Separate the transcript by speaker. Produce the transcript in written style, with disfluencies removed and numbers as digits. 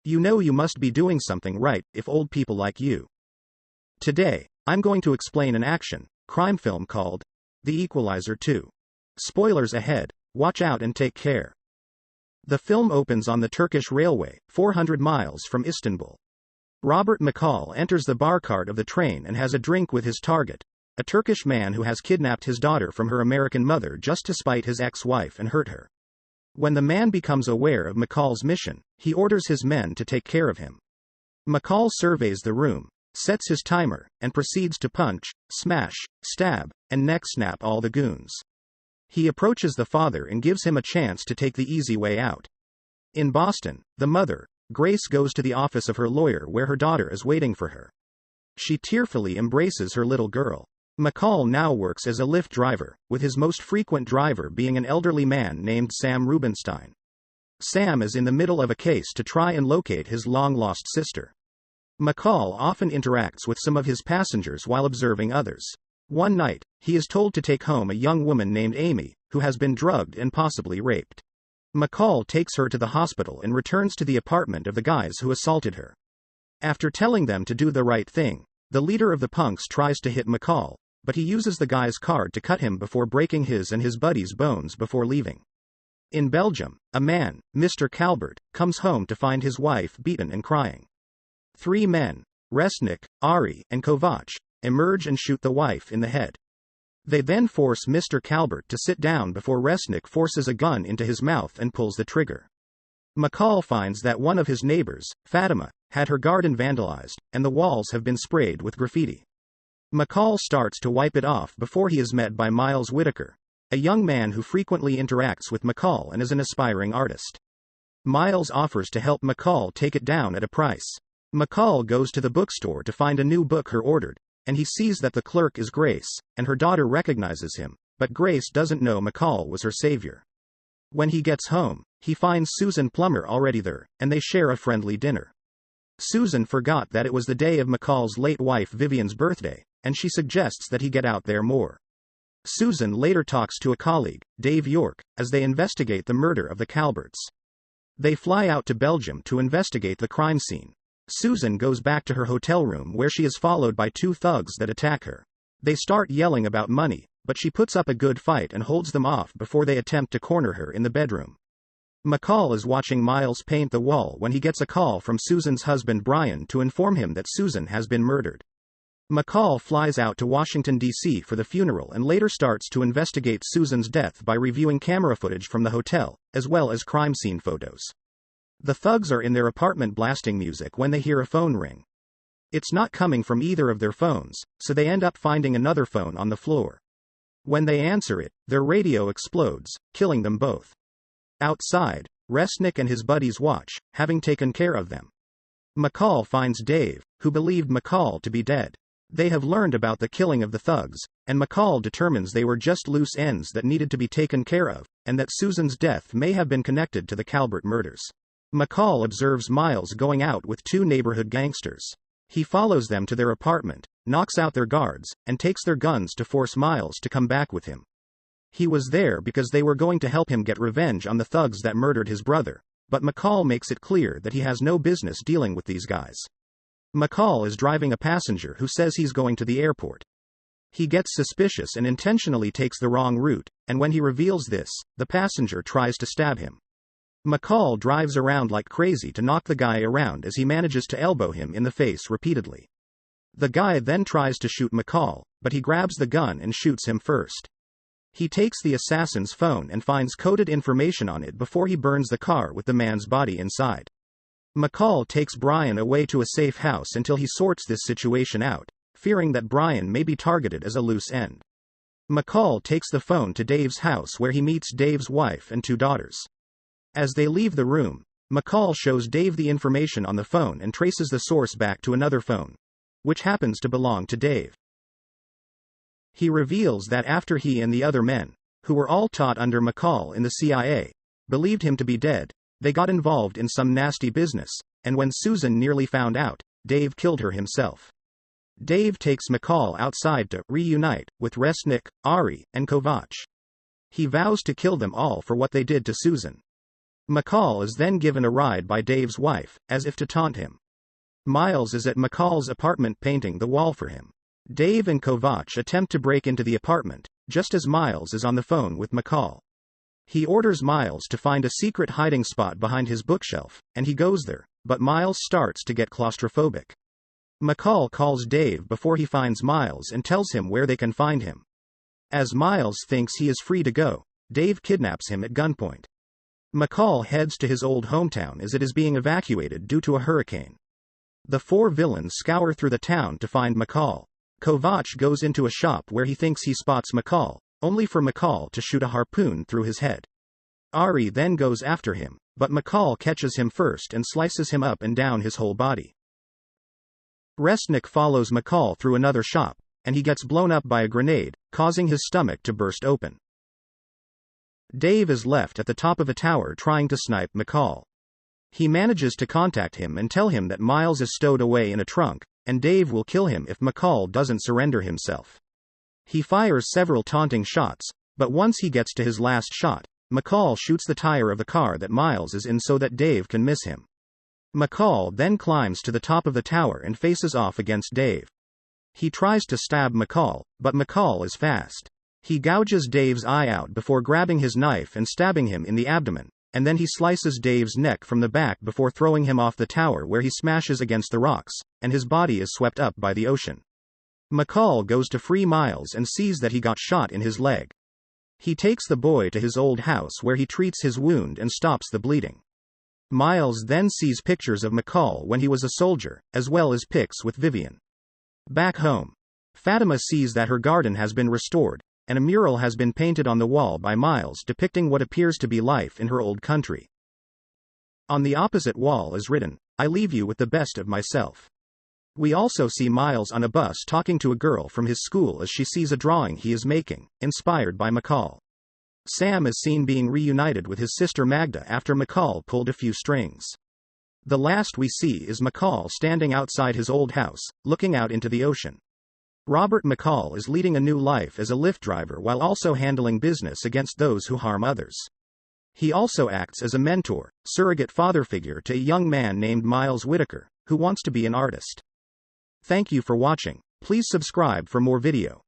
Speaker 1: You know you must be doing something right if old people like you. Today, I'm going to explain an action crime film called The Equalizer 2. Spoilers ahead, watch out and take care. The film opens on the Turkish railway, 400 miles from Istanbul. Robert McCall enters the bar cart of the train and has a drink with his target, a Turkish man who has kidnapped his daughter from her American mother just to spite his ex-wife and hurt her. When the man becomes aware of McCall's mission, he orders his men to take care of him. McCall surveys the room, sets his timer, and proceeds to punch, smash, stab, and neck snap all the goons. He approaches the father and gives him a chance to take the easy way out. In Boston, the mother, Grace, goes to the office of her lawyer where her daughter is waiting for her. She tearfully embraces her little girl. McCall now works as a Lyft driver, with his most frequent driver being an elderly man named Sam Rubenstein. Sam is in the middle of a case to try and locate his long-lost sister. McCall often interacts with some of his passengers while observing others. One night, he is told to take home a young woman named Amy, who has been drugged and possibly raped. McCall takes her to the hospital and returns to the apartment of the guys who assaulted her. After telling them to do the right thing, the leader of the punks tries to hit McCall, but he uses the guy's card to cut him before breaking his and his buddy's bones before leaving. In Belgium, a man, Mr. Calbert, comes home to find his wife beaten and crying. Three men, Resnick, Ari, and Kovac, emerge and shoot the wife in the head. They then force Mr. Calbert to sit down before Resnick forces a gun into his mouth and pulls the trigger. McCall finds that one of his neighbors, Fatima, had her garden vandalized, and the walls have been sprayed with graffiti. McCall starts to wipe it off before he is met by Miles Whittaker, a young man who frequently interacts with McCall and is an aspiring artist. Miles offers to help McCall take it down at a price. McCall goes to the bookstore to find a new book her ordered, and he sees that the clerk is Grace, and her daughter recognizes him, but Grace doesn't know McCall was her savior. When he gets home, he finds Susan Plummer already there, and they share a friendly dinner. Susan forgot that it was the day of McCall's late wife Vivian's birthday, and she suggests that he get out there more. Susan later talks to a colleague, Dave York, as they investigate the murder of the Calberts. They fly out to Belgium to investigate the crime scene. Susan goes back to her hotel room where she is followed by two thugs that attack her. They start yelling about money, but she puts up a good fight and holds them off before they attempt to corner her in the bedroom. McCall is watching Miles paint the wall when he gets a call from Susan's husband Brian to inform him that Susan has been murdered. McCall flies out to Washington, D.C. for the funeral and later starts to investigate Susan's death by reviewing camera footage from the hotel, as well as crime scene photos. The thugs are in their apartment blasting music when they hear a phone ring. It's not coming from either of their phones, so they end up finding another phone on the floor. When they answer it, their radio explodes, killing them both. Outside, Resnick and his buddies watch, having taken care of them. McCall finds Dave, who believed McCall to be dead. They have learned about the killing of the thugs, and McCall determines they were just loose ends that needed to be taken care of, and that Susan's death may have been connected to the Calbert murders. McCall observes Miles going out with two neighborhood gangsters. He follows them to their apartment, knocks out their guards, and takes their guns to force Miles to come back with him. He was there because they were going to help him get revenge on the thugs that murdered his brother, but McCall makes it clear that he has no business dealing with these guys. McCall is driving a passenger who says he's going to the airport. He gets suspicious and intentionally takes the wrong route, and when he reveals this, the passenger tries to stab him. McCall drives around like crazy to knock the guy around as he manages to elbow him in the face repeatedly. The guy then tries to shoot McCall, but he grabs the gun and shoots him first. He takes the assassin's phone and finds coded information on it before he burns the car with the man's body inside. McCall takes Brian away to a safe house until he sorts this situation out, fearing that Brian may be targeted as a loose end. McCall takes the phone to Dave's house where he meets Dave's wife and two daughters. As they leave the room, McCall shows Dave the information on the phone and traces the source back to another phone, which happens to belong to Dave. He reveals that after he and the other men, who were all taught under McCall in the CIA, believed him to be dead, they got involved in some nasty business, and when Susan nearly found out, Dave killed her himself. Dave takes McCall outside to reunite with Resnick, Ari, and Kovac. He vows to kill them all for what they did to Susan. McCall is then given a ride by Dave's wife, as if to taunt him. Miles is at McCall's apartment painting the wall for him. Dave and Kovac attempt to break into the apartment, just as Miles is on the phone with McCall. He orders Miles to find a secret hiding spot behind his bookshelf, and he goes there, but Miles starts to get claustrophobic. McCall calls Dave before he finds Miles and tells him where they can find him. As Miles thinks he is free to go, Dave kidnaps him at gunpoint. McCall heads to his old hometown as it is being evacuated due to a hurricane. The four villains scour through the town to find McCall. Kovac goes into a shop where he thinks he spots McCall, only for McCall to shoot a harpoon through his head. Ari then goes after him, but McCall catches him first and slices him up and down his whole body. Resnick follows McCall through another shop, and he gets blown up by a grenade, causing his stomach to burst open. Dave is left at the top of a tower trying to snipe McCall. He manages to contact him and tell him that Miles is stowed away in a trunk, and Dave will kill him if McCall doesn't surrender himself. He fires several taunting shots, but once he gets to his last shot, McCall shoots the tire of the car that Miles is in so that Dave can miss him. McCall then climbs to the top of the tower and faces off against Dave. He tries to stab McCall, but McCall is fast. He gouges Dave's eye out before grabbing his knife and stabbing him in the abdomen, and then he slices Dave's neck from the back before throwing him off the tower where he smashes against the rocks, and his body is swept up by the ocean. McCall goes to free Miles and sees that he got shot in his leg. He takes the boy to his old house where he treats his wound and stops the bleeding. Miles then sees pictures of McCall when he was a soldier, as well as pics with Vivian. Back home, Fatima sees that her garden has been restored, and a mural has been painted on the wall by Miles depicting what appears to be life in her old country. On the opposite wall is written, "I leave you with the best of myself." We also see Miles on a bus talking to a girl from his school as she sees a drawing he is making, inspired by McCall. Sam is seen being reunited with his sister Magda after McCall pulled a few strings. The last we see is McCall standing outside his old house, looking out into the ocean. Robert McCall is leading a new life as a Lyft driver while also handling business against those who harm others. He also acts as a mentor, surrogate father figure to a young man named Miles Whittaker, who wants to be an artist. Thank you for watching. Please subscribe for more video.